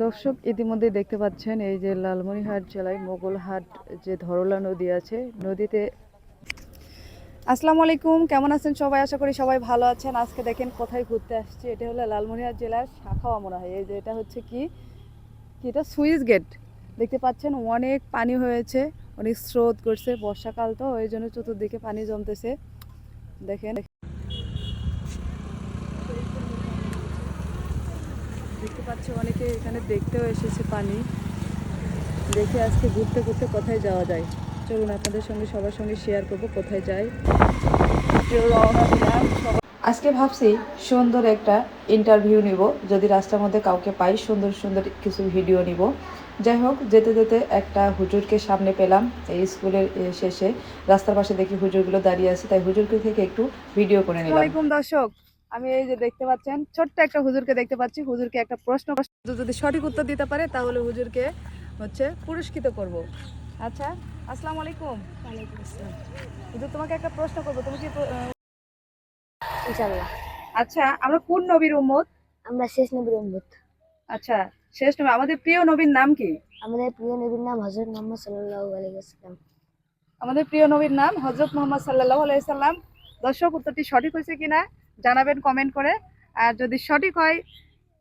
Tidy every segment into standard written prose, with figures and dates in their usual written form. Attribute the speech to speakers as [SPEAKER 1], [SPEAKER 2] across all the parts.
[SPEAKER 1] দর্শক ইতিমধ্যে দেখতে পাচ্ছেন এই যে লালমনিরহাট জেলায় মোগলহাট যে ধরলা নদী আছে নদীতে। আসসালামু আলাইকুম, কেমন আছেন সবাই? আশা করি সবাই ভালো আছেন। আজকে দেখেন কোথায় ঘুরতে আসছি, এটা হলো লালমনিরহাট জেলার শাখাওয়া মনে হয়। এই যে এটা হচ্ছে কি এটা সুইচ গেট দেখতে পাচ্ছেন, অনেক পানি হয়েছে, অনেক স্রোত করছে, বর্ষাকাল তো এই জন্য চতুর্দিকে পানি জমতেছে। দেখেন দেখতে পাচ্ছি অনেকে এখানে দেখতেও এসেছে পানি দেখে। আজকে ঘুরতে ঘুরতে কোথায় যাওয়া যায় চলুন আপনাদের সঙ্গে সবার সঙ্গে শেয়ার করব কোথায় যাই। আজকে ভাবছি সুন্দর একটা ইন্টারভিউ নিব, যদি রাস্তার মধ্যে কাউকে পাই সুন্দর সুন্দর কিছু ভিডিও নিব। যাই হোক, যেতে যেতে একটা হুজুরকে সামনে পেলাম। এই স্কুলের শেষে রাস্তার পাশে দেখি হুজুরগুলো দাঁড়িয়ে আছে, তাই হুজুরকে থেকে একটু ভিডিও করে নিলাম। আসসালামু আলাইকুম দর্শক, আমি এই যে দেখতে পাচ্ছেন ছোট্ট একটা হুজুরকে দেখতে পাচ্ছি। হুজুরকে একটা প্রশ্ন যদি সঠিক উত্তর দিতে পারে তাহলে হুজুরকে পুরস্কৃত করব। আচ্ছা, আসসালামু আলাইকুম।
[SPEAKER 2] ওয়ালাইকুম আসসালাম।
[SPEAKER 1] হুজুর, তোমাকে একটা প্রশ্ন করবো, তুমি কি
[SPEAKER 2] ইনশাআল্লাহ।
[SPEAKER 1] আচ্ছা, আমরা কোন নবীর উম্মত?
[SPEAKER 2] আমরা শেষ নবীর উম্মত।
[SPEAKER 1] আচ্ছা, শেষ নবী, আমাদের প্রিয় নবীর নাম কি?
[SPEAKER 2] আমাদের প্রিয় নবীর নাম হযরত মুহাম্মদ সাল্লাল্লাহু আলাইহি ওয়াসাল্লাম।
[SPEAKER 1] আমাদের প্রিয় নবীর নাম হযরত মুহাম্মদ সাল্লাল্লাহু আলাইহি সাল্লাম। দর্শক, উত্তরটি সঠিক হয়েছে কিনা জানাবেন কমেন্ট করে। আর যদি সঠিক হয়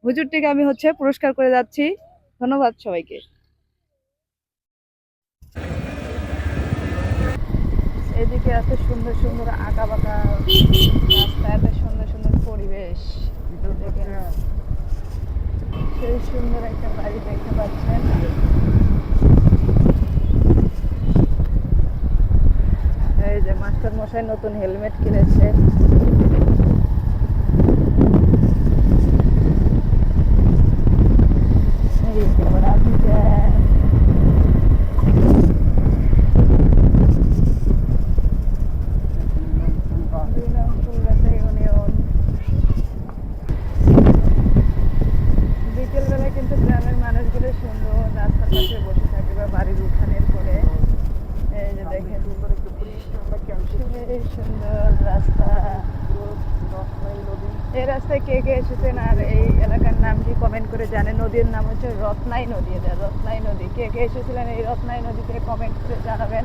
[SPEAKER 1] হুজুরটিকে আমি পুরস্কার করে যাচ্ছি। ধন্যবাদ সবাইকে। এদিকে এত সুন্দর সুন্দর আঁকা বাঁকা রাস্তা, এত সুন্দর সুন্দর পরিবেশ, সেই সুন্দর একটা বাড়ি দেখতে পাচ্ছেন। এই যে মাস্টার মশাই নতুন হেলমেট কিনেছে। বিকেলবেলা কিন্তু গ্রামের মানুষগুলো সুন্দর রাস্তার পাশে বসে থাকে বা বাড়ির উঠানের করে। এই যে দেখেন সুন্দর রাস্তা। এই রাস্তায় কে কে এসেছেন আর এই এলাকার নাম কি কমেন্ট করে জানেন। নদীর নাম হচ্ছে রত্নাই নদী। এটা রত্নাই নদী, কে কে এসেছিলেন এই রত্নাই নদীতে কমেন্ট করে জানাবেন।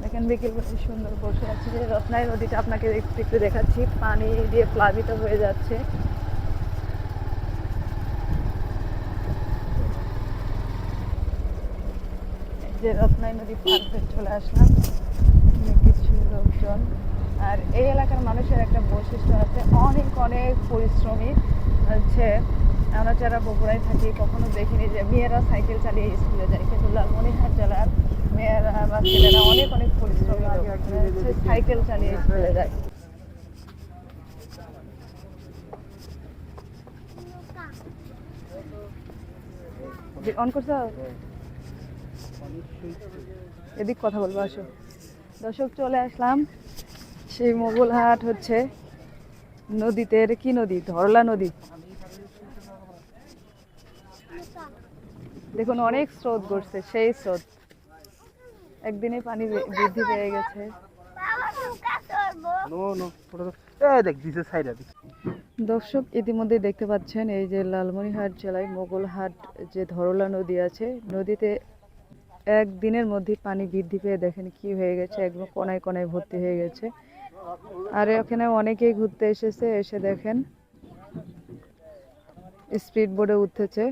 [SPEAKER 1] দেখেন বিকেলবেলা সুন্দর বসে আছে। যে রত্নাই নদীটা আপনাকে একটু দেখাচ্ছি, পানি দিয়ে প্লাবিত হয়ে যাচ্ছে। যে রত্নাই নদী পার হয়ে চলে আসলাম, কিছু লোকজন। আর এই এলাকার মানুষের একটা বৈশিষ্ট্য আছে, অনেক অনেক পরিশ্রমী। আমরা যারা বগুড়ায় থাকি কখনো দেখিনি যে মেয়েরা সাইকেল চালিয়ে স্কুলে যায়, কিন্তু লালমনিরহাট জেলার মেয়েরা বা ছেলেরা অনেক অনেক পরিশ্রমী, সাইকেল চালিয়ে স্কুলে যায়। অন করছো? এদিক কথা বলবো, আসো। দর্শক, চলে আসলাম সেই মোগলহাট নদীতে। কি নদী? ধরলা নদী। দেখুন অনেক স্রোত করছে, সেই স্রোত একদিনে পানি বৃদ্ধি পেয়ে গেছে। দর্শক ইতিমধ্যে দেখতে পাচ্ছেন এই যে লালমনিরহাট জেলায় মোগলহাট যে ধরলা নদী আছে নদীতে একদিনের মধ্যে পানি বৃদ্ধি পেয়ে দেখেন কি হয়ে গেছে, একদম কোনায় কোনায় ভর্তি হয়ে গেছে। আর এখানে অনেকেই ঘুরতে এসেছে, এসে দেখেন স্পিড বোর্ডে উঠতেছে।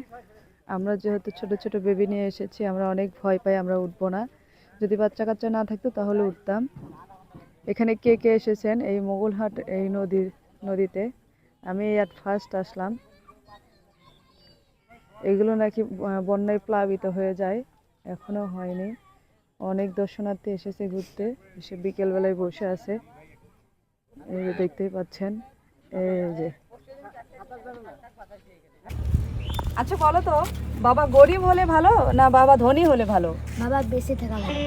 [SPEAKER 1] আমরা যেহেতু ছোট ছোট বেবি নিয়ে এসেছি, আমরা অনেক ভয় পাই, আমরা উঠবো না। যদি বাচ্চা কাচ্চা না থাকতো তাহলে উঠতাম। এখানে কে কে এসেছেন এই মোগলহাট এই নদীতে? আমি ফার্স্ট আসলাম। এগুলো নাকি বন্যায় প্লাবিত হয়ে যায়, এখনো হয়নি। অনেক দর্শনার্থী এসেছে ঘুরতে, এসে বিকেলবেলায় বসে আছে। এই যে দেখতেই পাচ্ছেন। এই যে আচ্ছা বলো তো, বাবা গরিব হলে ভালো না বাবা ধনী হলে ভালো?
[SPEAKER 2] বাবা বেঁচে থাকা ভালো।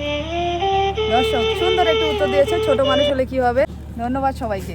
[SPEAKER 1] দর্শক সুন্দর একটু উত্তর দিয়েছে, ছোট মানুষ হলে কি হবে। ধন্যবাদ সবাইকে।